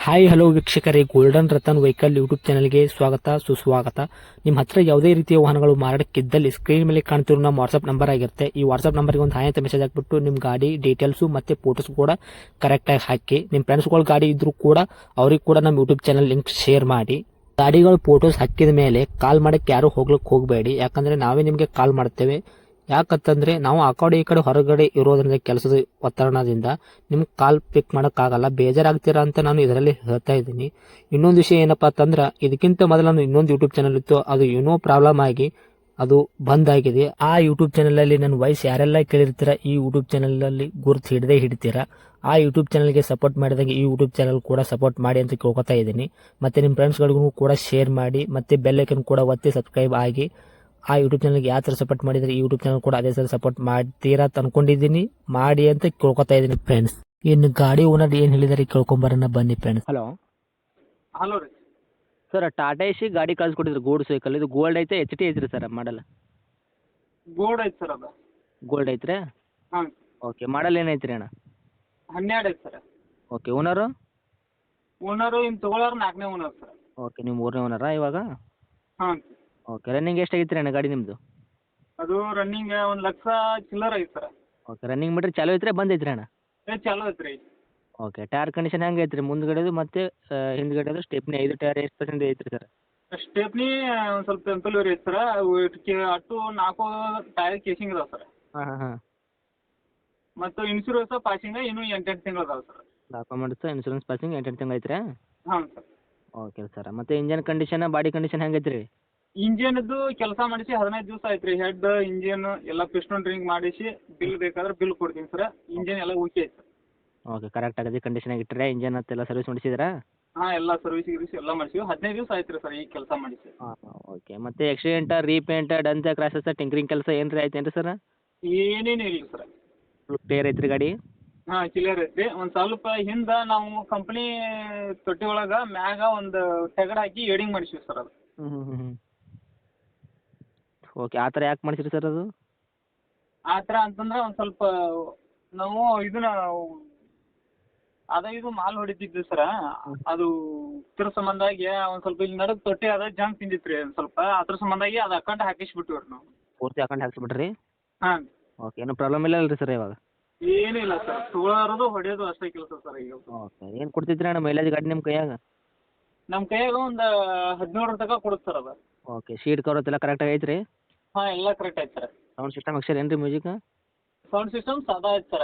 Hi hello ವೀಕ್ಷಕರೇ, golden Ratan vehicle YouTube ಚಾನಲ್ಗೆ ಸ್ವಾಗತ ಸುಸ್ವಾಗತ. ನಿಮ್ಮ ಹತ್ರ ಯಾವುದೇ ರೀತಿಯ ವಾಹನಗಳು ಮಾರಾಟಕ್ಕಿದ್ದಲ್ಲಿ ಸ್ಕ್ರೀನ್ ಮೇಲೆ ಕಾಣ್ತಿರೋ ನಮ್ಮ ವಾಟ್ಸ್ಆಪ್ ನಂಬರ್ ಆಗಿರುತ್ತೆ. ಈ ವಾಟ್ಸ್ಆಪ್ ನಂಬರ್ಗೆ ಒಂದು ಹಾಯ್ ಅಂತ ಮೆಸೇಜ್ ಹಾಕ್ಬಿಟ್ಟು ನಿಮ್ಮ ಗಾಡಿ ಡೀಟೇಲ್ಸು ಮತ್ತೆ ಫೋಟೋಸ್ ಕೂಡ ಕರೆಕ್ಟಾಗಿ ಹಾಕಿ. ನಿಮ್ಮ ಫ್ರೆಂಡ್ಸ್ಗಳ ಗಾಡಿ ಇದ್ರೂ ಕೂಡ ಅವ್ರಿಗೆ ಕೂಡ ನಮ್ಮ ಯೂಟ್ಯೂಬ್ ಚಾನಲ್ ಲಿಂಕ್ ಶೇರ್ ಮಾಡಿ. ಗಾಡಿಗಳು ಫೋಟೋಸ್ ಹಾಕಿದ ಮೇಲೆ ಕಾಲ್ ಮಾಡಕ್ಕೆ ಯಾರು ಹೋಗ್ಲಿಕ್ಕೆ ಹೋಗಬೇಡಿ, ಯಾಕಂದ್ರೆ ನಾವೇ ನಿಮಗೆ ಕಾಲ್ ಮಾಡ್ತೇವೆ. ಯಾಕಂತಂದ್ರೆ ನಾವು ಆ ಕಡೆ ಈ ಕಡೆ ಹೊರಗಡೆ ಇರೋದ್ರಿಂದ ಕೆಲಸದ ಒತ್ತಡದಿಂದ ನಿಮ್ಗೆ ಕಾಲ್ ಪಿಕ್ ಮಾಡೋಕ್ಕಾಗಲ್ಲ, ಬೇಜಾರಾಗ್ತೀರಾ ಅಂತ ನಾನು ಇದರಲ್ಲಿ ಹೇಳ್ತಾ ಇದ್ದೀನಿ. ಇನ್ನೊಂದು ವಿಷಯ ಏನಪ್ಪಾ ಅಂತಂದ್ರೆ, ಇದಕ್ಕಿಂತ ಮೊದಲು ನಾನು ಇನ್ನೊಂದು ಯೂಟ್ಯೂಬ್ ಚಾನಲ್ ಇತ್ತು, ಅದು ಏನೋ ಪ್ರಾಬ್ಲಮ್ ಆಗಿ ಅದು ಬಂದ್ ಆಗಿದೆ. ಆ ಯೂಟ್ಯೂಬ್ ಚಾನಲ್ ಅಲ್ಲಿ ನನ್ನ ವಾಯ್ಸ್ ಯಾರೆಲ್ಲ ಕೇಳಿರ್ತೀರಾ, ಈ ಯೂಟ್ಯೂಬ್ ಚಾನಲ್ ಅಲ್ಲಿ ಗುರುತು ಹಿಡಿತೀರಾ. ಆ ಯೂಟ್ಯೂಬ್ ಚಾನಲ್ಗೆ ಸಪೋರ್ಟ್ ಮಾಡಿದಂಗೆ ಈ ಯೂಟ್ಯೂಬ್ ಚಾನಲ್ ಕೂಡ ಸಪೋರ್ಟ್ ಮಾಡಿ ಅಂತ ಕೇಳ್ಕೊತಾ ಇದ್ದೀನಿ. ಮತ್ತೆ ನಿಮ್ಮ ಫ್ರೆಂಡ್ಸ್ಗಳಿಗೂ ಕೂಡ ಶೇರ್ ಮಾಡಿ, ಮತ್ತೆ ಬೆಲ್ ಐಕನ್ ಕೂಡ ಒತ್ತಿ ಸಬ್ಸ್ಕ್ರೈಬ್ ಆಗಿ. ಆ ಯೂಟ್ಯೂಬ್ ಚಾನಲ್ಗೆ ಯಾವ ಥರ ಸಪೋರ್ಟ್ ಮಾಡಿದ್ರೆ ಈ ಯೂಟ್ಯೂಬ್ ಚಾನಲ್ ಕೂಡ ಅದೇ ಥರ ಸಪೋರ್ಟ್ ಮಾಡ್ತೀರಾ ಅಂತ ಅನ್ಕೊಂಡಿದ್ದೀನಿ. ಮಾಡಿ ಅಂತ ಕೇಳ್ಕೊತಾ ಇದ್ದೀನಿ ಫ್ರೆಂಡ್ಸ್. ಇನ್ನು ಗಾಡಿ ಓನರ್ ಏನು ಹೇಳಿದಾರೆ ಕೇಳ್ಕೊಂಬರೋಣ ಬನ್ನಿ ಫ್ರೆಂಡ್ಸ್. ಹಲೋ ಹಲೋ ರೀ. ಸರ್, ಟಾಟಾ ಎಸಿ ಗಾಡಿ ಕಳ್ಸಿಕೊಟ್ಟಿದ್ರು ಗೂಡ್ಸ್ ವೆಹಿಕಲ್. ಇದು ಗೋಲ್ಡ್ ಐತೆ ಎಚ್ ಟಿ ಐತ್ರಿ ಸರ್ ಮಾಡಲ್? ಗೋಲ್ಡ್ ಐತೆ ಸರ್ ಅದು. ಗೋಲ್ಡ್ ಐತ್ರಿ? ಹಾಂ. ಓಕೆ, ಮಾಡಲ್ ಏನೈತ್ರಿ ಅಣ್ಣ? 12 ಐತೆ ಸರ್. Okay, owner? ಓನರು ಇನ್ನು ತೊಗೊಳೋರು 4ನೇ ಓನರ್ ಸರ್. ಓಕೆ, ನೀವು 3ನೇ ಓನರಾ ಇವಾಗ? ಹಾಂ. ಓಕೆ, ರನ್ನಿಂಗ್ ಎಷ್ಟಾಗಿತ್ತು ರೀ ಅಣ್ಣ ಗಾಡಿ ನಿಮ್ಮದು? ಅದು ರನ್ನಿಂಗ್ 1 ಲಕ್ಷ ಚಿಲ್ಲರ್ ಐತೆ ಸರ್. ಓಕೆ, ರನ್ನಿಂಗ್ ಮೀಟ್ರ್ ಚಾಲು ಐತ್ರಿ ಬಂದ್ ಐತ್ರಿ ಅಣ್ಣ? ಚಾಲು ಐತೆ ರೀ. ಓಕೆ, ಟೈರ್ ಕಂಡೀಷನ್ ಹೆಂಗೆ ಐತ್ರಿ ಮುಂದ್ಗಡೆದು ಮತ್ತು ಹಿಂದ್ಗಡೆದು ಸ್ಟೆಪ್ನಿ 5 ಟೈರ್ ಎಷ್ಟು ಪರ್ಸೆಂಟ್ ಐತ್ರಿ ಸರ್? ಸ್ಟೇಪ್ನಿ ಒಂದು ಸ್ವಲ್ಪ ಟೆಂಪಲ್ವರಿ ಐತೆ ಸರ್. ಅಟ್ಟು 4 ಟೈರ್ ಕೇಸಿಂಗ್ ಇದಾವೆ ಸರ್. ಹಾಂ ಹಾಂ ಹಾಂ. ಮತ್ತು ಇನ್ಶೂರೆನ್ಸ್ ಪಾಸಿಂಗ್ ಇನ್ನೂ 8 ತಿಂಗಳು ಅದಾವೆ ಸರ್. ಡಾಕ್ಯುಮೆಂಟ್ಸ್ ಇನ್ಶೂರೆನ್ಸ್ ಪಾಸಿಂಗ್ 8 ತಿಂಗಳು ಐತ್ರಿ? ಹಾಂ ಸರ್. ಓಕೆ ಸರ್, ಮತ್ತು ಇಂಜನ್ ಕಂಡೀಷನ್ ಬಾಡಿ ಕಂಡೀಷನ್ ಹೆಂಗೆ ಐತ್ರಿ? ಇಂಜಿನ್ದು ಕೆಲಸ ಮಾಡಿಸಿ 15 ದಿವಸ ಆಯ್ತು ರೀ. ಹೆಡ್ ಇಂಜಿನ್ ಎಲ್ಲ ಪಿಸ್ಟನ್ ಡ್ರಿಂಕ್ ಮಾಡಿಸಿ ಬಿಲ್ ಬೇಕಾದ್ರೆ ಬಿಲ್ ಕೊಡ್ತೀನಿ ಸರ್. ಇಂಜಿನ್ ಎಲ್ಲ ಓಕೆ ಐತೆ ಸರ್. ಓಕೆ, ಕರೆಕ್ಟ್ ಆಗಿದೆ ಕಂಡೀಷನಾಗಿ ಇಟ್ಟರೆ ಇಂಜನ್ ಅಂತೆಲ್ಲ ಸರ್ವಿಸ್ ಮಾಡಿಸಿದ್ರಾ? ಹಾಂ, ಎಲ್ಲ ಸರ್ವಿಸ್ ಗಿರ್ವಿಸ್ ಎಲ್ಲ ಮಾಡಿಸಿವಿ. 15 ದಿವಸ ಆಯ್ತು ರೀ ಸರ್ ಈ ಕೆಲಸ ಮಾಡಿಸಿ. ಹಾಂ ಓಕೆ, ಮತ್ತು ಎಕ್ಸಿಡೆಂಟ ರೀಪೇಂಟ ಡಂತ ಕ್ರಾಸಸ್ ಟಿಂಕ್ರಿಂಗ್ ಕೆಲಸ ಏನು ರೀ ಆಯ್ತೇನು ರೀ ಸರ್? ಏನೇನು ಇಲ್ಲ ಸರ್. ಫುಲ್ ಕ್ಲಿಯರ್ ಐತ್ರಿ ಗಾಡಿ? ಹಾಂ, ಕ್ಲಿಯರ್ ಐತಿ. ಒಂದು ಸ್ವಲ್ಪ ಹಿಂದೆ ನಾವು ಕಂಪ್ನಿ ತೊಟ್ಟಿ ಒಳಗೆ ಮ್ಯಾಗ ಒಂದು ತೆಗಡ್ ಹಾಕಿ ಏಡಿಂಗ್ ಮಾಡಿಸಿವಿ ಸರ್ ಅದು. ಹ್ಞೂ ಹ್ಞೂ ಹ್ಞೂ ಹ್ಞೂ. ಓಕೆ, ಆ ಥರ ಯಾಕೆ ಮಾಡಿಸಿರಿ ಸರ್ ಅದು? ಆ ಥರ ಅಂತಂದ್ರೆ ಒಂದು ಸ್ವಲ್ಪ ನಾವು ಇದನ್ನ ಇದು ಮಾಲ್ ಹೊಡಿತಿದ್ವಿ ಸರ. ಅದು ಇದ್ರ ಸಂಬಂಧಾಗಿ ಒಂದು ಸ್ವಲ್ಪ ಇಲ್ಲಿ ನಡುಕ್ ತೊಟ್ಟಿ ಅದ ಜಂಗ್ ತಿಂದಿತ್ತು ರೀ ಒಂದು ಸ್ವಲ್ಪ. ಅದ್ರ ಸಂಬಂಧಾಗಿ ಅದು ಅಕೌಂಟ್ ಹಾಕಿಸ್ಬಿಟ್ಟಿವ್ರಿ ನಾವು. ಪೂರ್ತಿ ಹಾಕೊಂಡು ಹಾಕ್ಸ್ಬಿಟ್ರಿ? ಹಾಂ. ಓಕೆ, ಏನು ಪ್ರಾಬ್ಲಮ್ ಇಲ್ಲ ಅಲ್ರಿ ಸರ್ ಇವಾಗ? ಏನೂ ಇಲ್ಲ ಸರ್. ತೊಗೊಳೋದು ಹೊಡೆಯೋದು ಅಷ್ಟೇ ಕೆಲಸ ಸರ್ ಈಗ. ಓಕೆ, ಏನು ಕೊಡ್ತೈತ್ರಿ ಅಣ್ಣ ಮೈಲೇಜ್ ಗಾಡಿ ನಿಮ್ಮ ಕೈಯಾಗ? ನಮ್ಮ ಕೈಯಾಗ ಒಂದು 17 ತನಕ ಕೊಡುತ್ತೆ ಸರ್ ಅದು. ಓಕೆ, ಸೀಟ್ ಕವರ್ ಎಲ್ಲ ಕರೆಕ್ಟಾಗಿ ಐತ್ರಿ? ಹಾಂ, ಎಲ್ಲ ಕರೆಕ್ಟ್ ಐತೆ ಸರ್. ಸೌಂಡ್ ಸಿಸ್ಟಮ್ ಅಕ್ಷರ ಏನು ರೀ ಮ್ಯೂಸಿಕ್? ಸೌಂಡ್ ಸಿಸ್ಟಮ್ ಸಾದಾ ಐತೆ ಸರ್.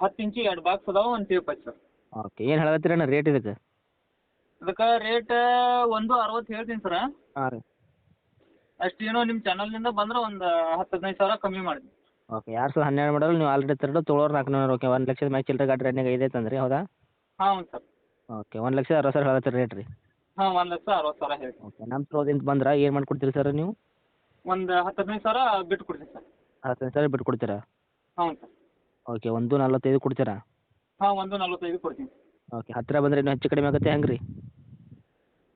10 ಇಂಚಿ 2 ಬಾಕ್ಸ್ ಅದಾವೆ, ಒಂದು ಟೇಪ್ ಐತೆ ಸರ್. ಓಕೆ, ಏನು ಹೇಳತ್ತೀರಿ ಅಣ್ಣ ರೇಟ್ ಇದಕ್ಕೆ? ಅದಕ್ಕೆ ರೇಟ್ 1.60 ಹೇಳ್ತೀನಿ ಸರ. ಹಾಂ ರೀ. ಅಷ್ಟೇನೋ ನಿಮ್ಮ ಚಾನಲ್ನಿಂದ ಬಂದ್ರೆ ಒಂದು 10-15 ಸಾವಿರ ಕಮ್ಮಿ ಮಾಡ್ತೀನಿ. ಓಕೆ, 2012 ಮಾಡಲ್ ನೀವು ಆಲ್ರೆಡಿ ತರ್ಡು ತೊಗೊಳೋರು 400. ಓಕೆ, 1 ಲಕ್ಷದ ಮ್ಯಾಚ್ ಚಿಲ್ಲರೆ ಗಾಡಿ ರನ್ನಿಂಗ್ ಐದೈತೆ ಅಂದ್ರಿ ಹೌದಾ? ಹಾಂ ಸರ್. ಓಕೆ, 1,60,000 ಹೇಳತ್ತೀರಿ ರೇಟ್ ರೀ? ಹಾಂ, 1,60,000 ಹೇಳ್ತೀನಿ. ಓಕೆ, ನಮ್ಮ ಥ್ರೋದಿಂದ ಬಂದ್ರೆ ಏನು ಮಾಡ್ಕೊಡ್ತೀರಿ ಸರ್ ನೀವು? ಒಂದು 10-15 ಸಾವಿರ ಬಿಟ್ಟು ಕೊಡ್ತೀನಿ ಸರ್. 15,000 ಬಿಟ್ಟು ಕೊಡ್ತೀರಾ? ಹ್ಞೂ ಸರ್. ಓಕೆ, 1,45 ಕೊಡ್ತೀರಾ? ಹಾಂ, 1.45 ಕೊಡ್ತೀನಿ. ಓಕೆ, ಹತ್ತಿರ ಬಂದರೆ ಇನ್ನೂ ಹೆಚ್ಚು ಕಡಿಮೆ ಆಗುತ್ತೆ ಹೆಂಗೆ ರೀ?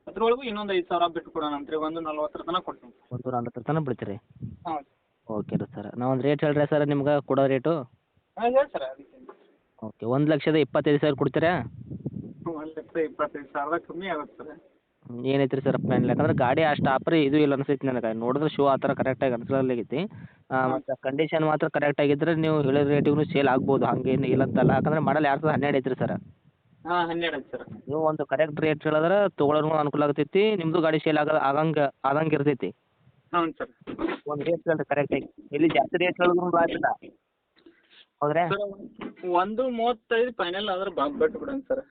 ಅದ್ರೊಳಗೂ ಇನ್ನೊಂದು 5 ಸಾವಿರ ಬಿಟ್ಟು ಕೊಡೋಣ ಅಂತ್ರಿ. 1.40 ತನಕ ಕೊಡ್ತೀನಿ. 140 ತನಕ ಬಿಡ್ತೀರಿ? ಹಾಂ. ಓಕೆ ರೀ ಸರ್, ನಾವು ಒಂದು ರೇಟ್ ಹೇಳ್ರಿ ಸರ್ ನಿಮ್ಗೆ ಕೊಡೋ ರೇಟು? ಹಾಂ, ಹೇಳಿ ಸರ್. ಅದಕ್ಕೆ ಓಕೆ, 1,25,000 ಕೊಡ್ತೀರಾ? 1,25,000 ಕಮ್ಮಿ ಆಗುತ್ತೆ ಸರ್. ಏನೈತೆ ರೀ ಸರ್ ಪ್ಲಾನ್? ಯಾಕಂದ್ರೆ ಗಾಡಿ ಅಷ್ಟು ಆಪ್ರಿ ಇದು ಇಲ್ಲ ಅನಿಸೈತಿ ನನಗೆ. ನೋಡಿದ್ರೆ ಶೋ ಆ ಥರ ಕರೆಕ್ಟಾಗಿ ಅನ್ಸಲಾಗೈತಿ. ಮತ್ತು ಕಂಡೀಷನ್ ಮಾತ್ರ ಕರೆಕ್ಟ್ ಆಗಿದ್ದರೆ ನೀವು ಹೇಳಿದ ರೇಟಿಗೂ ಸೇಲ್ ಆಗ್ಬೋದು, ಹಂಗೇನು ಇಲ್ಲ ಅಂತಲ್ಲ. ಯಾಕಂದ್ರೆ ಮಾಡಲ್ 2012 ಐತ್ರಿ ಸರ್. ಹಾಂ, 12 ಐತೆ ಸರ್. ನೀವು ಒಂದು ಕರೆಕ್ಟ್ ರೇಟ್ ಹೇಳಿದ್ರೆ ತೊಗೊಳೋರ್ಗೂ ಅನುಕೂಲ ಆಗ್ತೈತಿ, ನಿಮ್ಮದು ಗಾಡಿ ಸೇಲ್ ಆಗಂಗೆ ಇರ್ತೈತಿ. ಹ್ಞೂ ಸರ್. ಒಂದು ರೇಟ್ ಹೇಳ್ರಿ ಕರೆಕ್ಟಾಗಿ. ಇಲ್ಲಿ ಜಾಸ್ತಿ ರೇಟ್ ಹೇಳಿದ್ರು ಆಗ್ತದ ಹೌದ್ರಾ? ಸರ್ 1.35 ಫೈನಲ್ ಆದ್ರೆ ಬಿಟ್ಟು ಬಿಡೋಣ ಸರ್.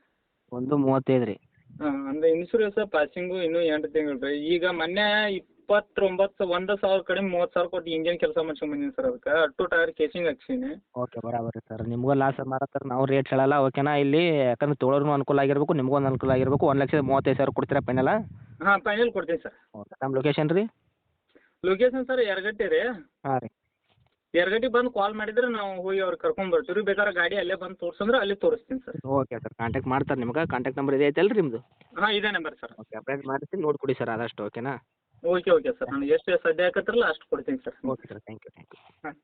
1.35 ರೀ? ಹಾಂ, ಅಂದರೆ ಇನ್ಶೂರೆನ್ಸ್ ಪಾಸಿಂಗು ಇನ್ನೂ 8 ತಿಂಗಳು ರೀ. ಈಗ ಮೊನ್ನೆ 1,000 ಕಡಿಮೆ 30,000 ಕೊಟ್ಟು ಇಂಜಿನ್ ಕೆಲಸ ಮಾಡ್ಸ್ಕೊಂಬಂದೀನಿ ಸರ್. ಅದಕ್ಕೆ ಅಟ್ಟು ಟೈರ್ ಕೇಸಿಂಗ್ ಹಾಕ್ಸೀನಿ. ಓಕೆ, ಬರಾಬರಿ ಸರ್. ನಿಮಗೂ ಲಾಸ್ ಮಾರತ್ತಾರೆ, ನಾವು ರೇಟ್ ಹೇಳಲ್ಲ ಓಕೆನಾ. ಇಲ್ಲಿ ಯಾಕಂದ್ರೆ ತೊಗೊಳೋರ್ಗೂ ಅನುಕೂಲ ಆಗಿರ್ಬೇಕು, ನಿಮಗೂ ಒಂದು ಅನುಕೂಲ ಆಗಿರ್ಬೇಕು. 1,35,000 ಕೊಡ್ತೀರಾ ಫೈನಲ್ಲ? ಹಾಂ, ಫೈನಲ್ ಕೊಡ್ತೀನಿ ಸರ್. ಓಕೆ, ನಮ್ಮ ಲೊಕೇಶನ್ ರೀ? ಲೊಕೇಶನ್ ಸರ್ ಯರಗಟ್ಟಿ ರೀ. ಹಾಂ ರೀ. ಯರಗಟ್ಟಿ ಬಂದು ಕಾಲ್ ಮಾಡಿದ್ರೆ ನಾವು ಹೋಗಿ ಅವ್ರು ಕರ್ಕೊಂಡ್ ಬರ್ತೀವಿ ರೀ. ಬೇಕಾದ್ರೆ ಗಾಡಿ ಅಲ್ಲೇ ಬಂದು ತೋರ್ಸಂದ್ರೆ ಅಲ್ಲಿ ತೋರಿಸ್ತೀನಿ ಸರ್. ಓಕೆ ಸರ್, ಕಾಂಟ್ಯಾಕ್ಟ್ ಮಾಡ್ತಾರೆ ನಿಮ್ಗೆ. ಕಾಂಟ್ಯಾಕ್ಟ್ ನಂಬರ್ ಇದೆ ಐತಲ್ಲ ರೀ ನಿಮ್ಮದು? ಹಾಂ, ಇದೇ ನಂಬರ್ ಸರ್. ಓಕೆ, ಅಪ್ಡೇಟ್ ಮಾಡಿಸಿ ನೋಡಿಕೊಡಿ ಸರ್ ಆದಷ್ಟು ಓಕೆನಾ? Okay sir. ನನಗೆ ಎಷ್ಟು ಸದ್ಯ ಆಕತ್ರಲ್ಲ ಅಷ್ಟು ಕೊಡ್ತೀನಿ sir. Okay sir, thank you. ಹಾಂ.